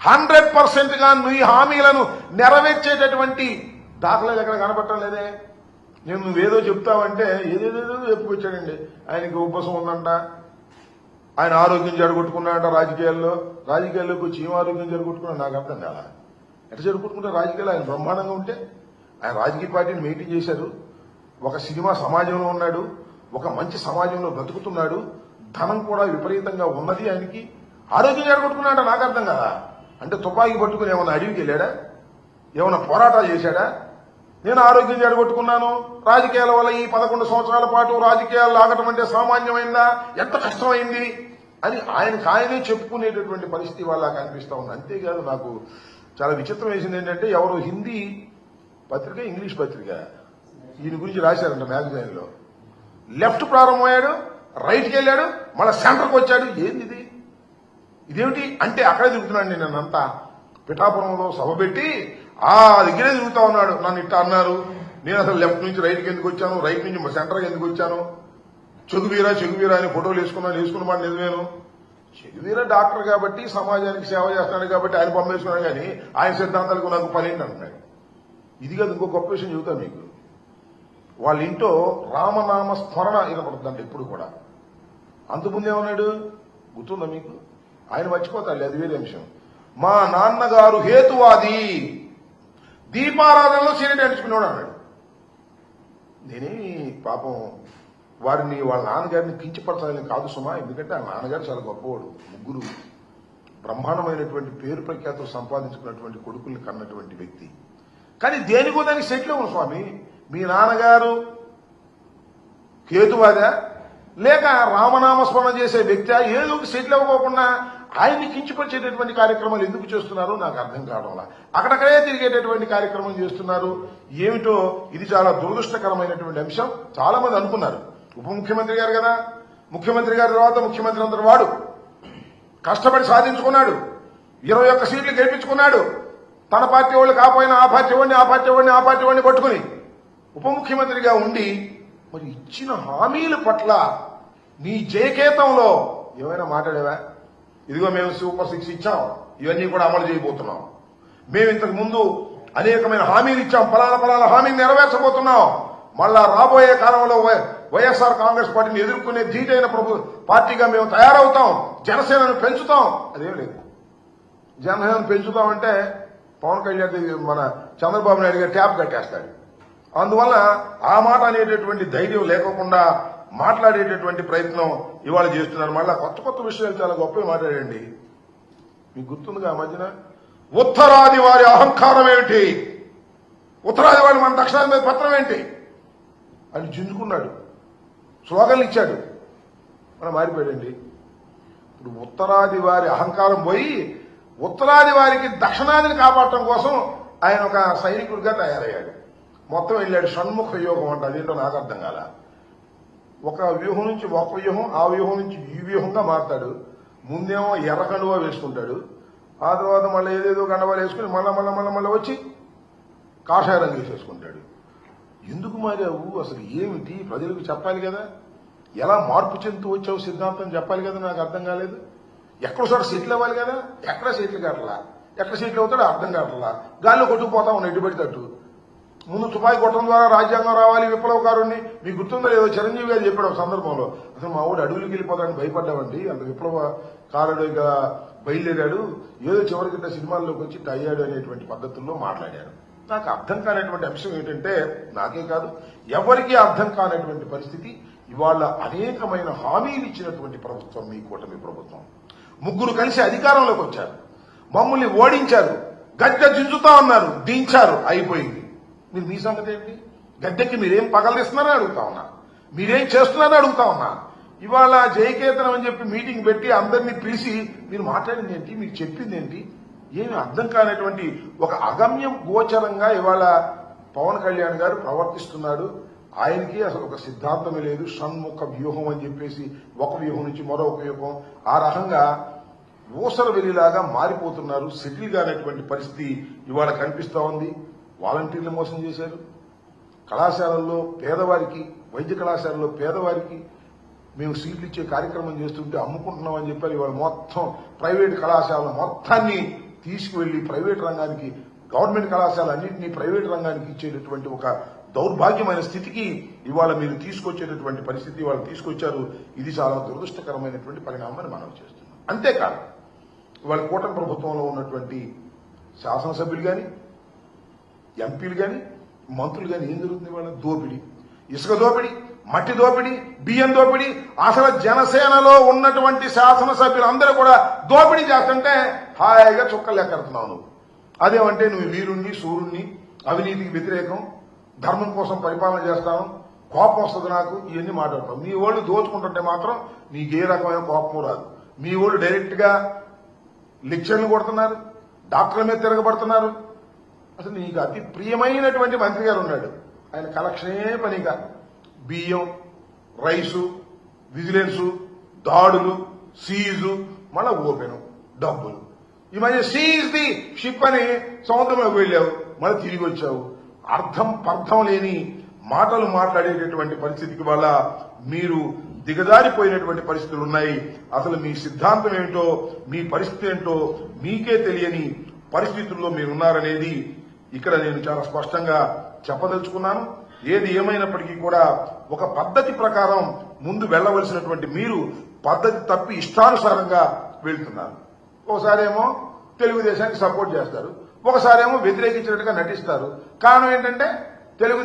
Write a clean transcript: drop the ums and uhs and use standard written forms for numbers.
100%గా నీ హామీలను నెరవేర్చేటటువంటి దాఖలాలు ఎక్కడ కనబడటం లేదే. నేను నువ్వేదో చెప్తావంటే ఏదేదేదో చెప్పుకొచ్చాడండి. ఆయనకి ఉపసం ఉందంట, ఆయన ఆరోగ్యం జరగొట్టుకున్నాడంట రాజకీయాల్లోకి వచ్చి ఏం ఆరోగ్యం జరగొట్టుకున్నాడు నాకు అర్థం కాదా. ఎట్లా జరుగుకుంటే రాజకీయాలు ఆయన బ్రహ్మాండంగా ఉంటే ఆయన రాజకీయ పార్టీని మెయింటైన్ చేశారు. ఒక సినిమా సమాజంలో ఉన్నాడు, ఒక మంచి సమాజంలో బ్రతుకుతున్నాడు, ధనం కూడా విపరీతంగా ఉన్నది. ఆయనకి ఆరోగ్యం జరగొట్టుకున్నాడ నాకు అర్థం కదా. అంటే తుపాకీ పట్టుకుని ఏమైనా అడవికి వెళ్ళాడా, ఏమైనా పోరాటాలు చేశాడా? నేను ఆరోగ్యం జరగొట్టుకున్నాను, రాజకీయాల వల్ల ఈ 11 సంవత్సరాల పాటు రాజకీయాలు లాగటం అంటే సామాన్యమైందా, ఎంత కష్టమైంది అని ఆయనే చెప్పుకునేటటువంటి పరిస్థితి వాళ్ళ కనిపిస్తా ఉంది. అంతేకాదు నాకు చాలా విచిత్రం వేసింది ఏంటంటే, ఎవరు హిందీ పత్రిక ఇంగ్లీష్ పత్రిక ఈయన గురించి రాశారంట మ్యాగజైన్ లో. లెఫ్ట్ ప్రారంభమయ్యాడు, రైట్కి వెళ్ళాడు, మళ్ళీ సెంటర్కి వచ్చాడు. ఏంది ఇదేమిటి అంటే అక్కడే తిరుగుతున్నాడు. నన్నంతా పిఠాపురంలో సభ పెట్టి దగ్గరే తిరుగుతా ఉన్నాడు. నన్ను ఇట్లా అన్నారు, నేను అసలు లెఫ్ట్ నుంచి రైట్కి ఎందుకు వచ్చాను, రైట్ నుంచి సెంటర్కి ఎందుకు వచ్చాను, చెగువీరా అని ఫోటోలు వేసుకున్నమాట నిజమేను. చెగువీరా డాక్టర్ కాబట్టి సమాజానికి సేవ చేస్తున్నాడు కాబట్టి ఆయన పంపేసుకున్నాడు, కానీ ఆయన సిద్ధాంతాలకు నాకు పనేంటి అంటున్నాడు. ఇది కాదు, ఇంకో గొప్ప విషయం చెబుతాను మీకు. వాళ్ళ ఇంట్లో రామనామ స్మరణ వినపడుతుందంట ఎప్పుడు కూడా. అంతకుముందేమన్నాడు గుర్తుందా మీకు? ఆయన మర్చిపోతాడు, అది వేరే అంశం. మా నాన్నగారు హేతువాది, దీపారాధనలో సీరియట్ అంటుకున్నాడు అన్నాడు. నేనేమి పాపం వారిని వాళ్ళ నాన్నగారిని కించపరచాలని కాదు సుమా, ఎందుకంటే ఆ నాన్నగారు చాలా గొప్పవాడు. ముగ్గురు బ్రహ్మాండమైనటువంటి పేరు ప్రఖ్యాతులు సంపాదించుకున్నటువంటి కొడుకుల్ని కన్నటువంటి వ్యక్తి. కానీ దేనికో దానికి సెటిల్ అవ్వను స్వామి. మీ నాన్నగారు కేతువాదా లేక రామనామస్మరణ చేసే వ్యక్తి ఏదో సెటిల్ అవ్వకోకుండా ఆయన్ని కించపరిచేటటువంటి కార్యక్రమాలు ఎందుకు చేస్తున్నారు నాకు అర్థం కావడంలా. అక్కడక్కడే తిరిగేటటువంటి కార్యక్రమం చేస్తున్నారు. ఏమిటో ఇది చాలా దురదృష్టకరమైనటువంటి అంశం. చాలా మంది అనుకున్నారు ఉప ముఖ్యమంత్రి గారు కదా, ముఖ్యమంత్రి గారి తర్వాత ముఖ్యమంత్రి అందరు వాడు కష్టపడి సాధించుకున్నాడు, 21 సీట్లు గెలిపించుకున్నాడు. తన పార్టీ వాళ్ళు కాకపోయినా ఆ పార్టీ వాడిని పట్టుకుని ఉప ముఖ్యమంత్రిగా ఉండి మరి ఇచ్చిన హామీల పట్ల నీ జయకేతంలో ఏమైనా మాట్లాడేవా? ఇదిగో మేము సూపర్ 6 ఇచ్చాం, ఇవన్నీ కూడా అమలు చేయబోతున్నాం. మేము ఇంతకు ముందు అనేకమైన హామీలు ఇచ్చాం, ఫలానా హామీని నెరవేర్చబోతున్నాం. మళ్ళా రాబోయే కాలంలో వైఎస్ఆర్ కాంగ్రెస్ పార్టీని ఎదుర్కొనే ధీటైన పార్టీగా మేము తయారవుతాం, జనసేనను పెంచుతాం. అదేం లేదు. జనసేనను పెంచుతామంటే పవన్ కళ్యాణ్ మన చంద్రబాబు నాయుడు గారు ట్యాప్ కట్టేస్తాడు. అందువల్ల ఆ మాట అనేటటువంటి ధైర్యం లేకుండా మాట్లాడేటటువంటి ప్రయత్నం ఇవాళ చేస్తున్నారు. మళ్ళా కొత్త విషయాలు చాలా గొప్పగా మాట్లాడండి. మీకు గుర్తుందిగా ఆ మధ్యన ఉత్తరాది వారి అహంకారం ఏమిటి, ఉత్తరాది వారి మన దక్షిణాది మీద పత్రం ఏంటి అని జింజుకున్నాడు, స్లోగన్లు ఇచ్చాడు. మనం మారిపోయాడండి. ఇప్పుడు ఉత్తరాది వారి అహంకారం పోయి ఉత్తరాది వారికి దక్షిణాదిని కాపాడటం కోసం ఆయన ఒక సైనికుడిగా తయారయ్యాడు. మొత్తం వెళ్ళాడు. షణ్ముఖ వ్యూహం అంట, అదేంటో నాకు అర్థం కాల. ఒక వ్యూహం నుంచి ఒక వ్యూహం, ఆ వ్యూహం నుంచి ఈ వ్యూహంగా మారుతాడు. ముందేమో ఎర్ర కండువా వేసుకుంటాడు, ఆ తర్వాత మళ్ళీ ఏదేదో కండవాలు వేసుకుని మళ్ళా వచ్చి కాషాయ రంగు వేసేసుకుంటాడు. ఎందుకు మారావు అసలు ఏమిటి ప్రజలకు చెప్పాలి కదా. ఎలా మార్పు చెందుతూ వచ్చావు సిద్ధాంతం చెప్పాలి కదా. నాకు అర్థం కాలేదు. ఎక్కడో చోట సెటిల్ అవ్వాలి కదా, ఎక్కడ సెటిల్ కావట్లా. ఎక్కడ సెటిల్ అవుతాడో అర్థం కావట్లా. గాల్లో కొట్టుకుపోతా ఉన్నాడు ఎటుబడితట్టు. ముందు తుపాకీ కొట్టడం ద్వారా రాజ్యాంగం రావాలి, విప్లవకారుణ్ణి. మీకు గుర్తుందో లేదో చిరంజీవి గారు చెప్పాడు ఒక సందర్భంలో, అసలు మా ఊడు అడవులకి వెళ్ళిపోతాడని భయపడ్డామండి, అంత విప్లవకారుడిగా బయలుదేరాడు, ఏదో చివరికింత సినిమాల్లోకి వచ్చి అయ్యాడు అనేటువంటి పద్ధతుల్లో మాట్లాడారు. నాకు అర్థం కానటువంటి అంశం ఏంటంటే, నాకే కాదు ఎవరికీ అర్థం కానటువంటి పరిస్థితి. ఇవాళ అనేకమైన హామీలు ఇచ్చినటువంటి ప్రభుత్వం మీ కూటమి ప్రభుత్వం. ముగ్గురు కలిసి అధికారంలోకి వచ్చారు, మమ్మల్ని ఓడించారు, గద్దె దించుతా ఉన్నారు, దించారు, అయిపోయింది. మీరు మీ సంగతి ఏంటి? గద్దెకి మీరేం పగలిస్తున్నారని అడుగుతా ఉన్నా, మీరేం చేస్తున్నారని అడుగుతా ఉన్నా. ఇవాళ జయకేతనం అని చెప్పి మీటింగ్ పెట్టి అందరినీ పిలిచి మీరు మాట్లాడింది ఏంటి, మీకు చెప్పింది ఏంటి, ఏమి అర్థం కానటువంటి ఒక అగమ్యం గోచరంగా ఇవాళ పవన్ కళ్యాణ్ గారు ప్రవర్తిస్తున్నాడు. ఆయనకి అసలు ఒక సిద్ధాంతమే లేదు. షణ్ముఖ వ్యూహం అని చెప్పేసి ఒక వ్యూహం నుంచి మరొక వ్యూహం, ఆ రకంగా ఊసర వెలిలాగా మారిపోతున్నారు. సెటిల్ కానటువంటి పరిస్థితి ఇవాళ కనిపిస్తా ఉంది. వాలంటీర్లు మోసం చేశారు. కళాశాలల్లో పేదవారికి, వైద్య కళాశాలలో పేదవారికి మేము సీట్లు ఇచ్చే కార్యక్రమం చేస్తుంటే అమ్ముకుంటున్నామని చెప్పారు. ఇవాళ మొత్తం ప్రైవేట్ కళాశాలలు మొత్తాన్ని తీసుకువెళ్లి ప్రైవేట్ రంగానికి, గవర్నమెంట్ కళాశాలన్నింటినీ ప్రైవేట్ రంగానికి ఇచ్చేటటువంటి ఒక దౌర్భాగ్యమైన స్థితికి ఇవాళ మీరు తీసుకొచ్చేటటువంటి పరిస్థితి ఇవాళ తీసుకొచ్చారు. ఇది చాలా దురదృష్టకరమైనటువంటి పరిణామాన్ని మనం చేస్తున్నాం. అంతేకాదు ఇవాళ కూటమి ప్రభుత్వంలో ఉన్నటువంటి శాసనసభ్యులు కానీ, ఎంపీలు కానీ, మంత్రులు కానీ ఏం జరుగుతుంది? వాళ్ళ దోపిడీ, ఇసుక దోపిడీ, మట్టి దోపిడీ, బియ్యం దోపిడీ. అసలు జనసేనలో ఉన్నటువంటి శాసనసభ్యులందరూ కూడా దోపిడీ చేస్తుంటే హాయిగా చుక్కలు లెక్కడుతున్నావు నువ్వు. అదేమంటే నువ్వు వీరుణ్ణి, సూర్యుణ్ణి, అవినీతికి వ్యతిరేకం, ధర్మం కోసం పరిపాలన చేస్తాను, కోపం వస్తుంది నాకు, ఇవన్నీ మాట్లాడతాం. మీ వాళ్ళు దోచుకుంటుంటే మాత్రం నీకు ఏ రకమైన కోపం రాదు. మీ వాళ్ళు డైరెక్ట్ గా లెక్చర్లు కొడుతున్నారు, డాక్టర్ల మీద తిరగబడుతున్నారు. అసలు నీకు అతి ప్రియమైనటువంటి మంత్రి గారు ఉన్నాడు, ఆయన కలెక్షనే పనిగా బియ్యం, రైసు, విజిలెన్సు, దాడులు, సీజు, మళ్ళా ఓపెను, డబ్బులు. ఈ మధ్య సీజ్ ది షిప్ అని సముద్రంలోకి వెళ్ళావు, మళ్ళీ తిరిగి వచ్చావు. పర్థం లేని మాటలు మాట్లాడేటటువంటి పరిస్థితికి వల్ల మీరు దిగజారిపోయినటువంటి పరిస్థితులు ఉన్నాయి. అసలు మీ సిద్ధాంతం ఏంటో, మీ పరిస్థితి ఏంటో మీకే తెలియని పరిస్థితుల్లో మీరున్నారనేది ఇక్కడ నేను చాలా స్పష్టంగా చెప్పదలుచుకున్నాను. ఏది ఏమైనప్పటికీ కూడా ఒక పద్ధతి ప్రకారం ముందు వెళ్లవలసినటువంటి మీరు పద్ధతి తప్పి ఇష్టానుసారంగా వెళ్తున్నారు. ఒకసారేమో తెలుగుదేశానికి సపోర్ట్ చేస్తారు, ఒకసారేమో వ్యతిరేకించినట్టుగా నటిస్తారు. కారణం ఏంటంటే తెలుగు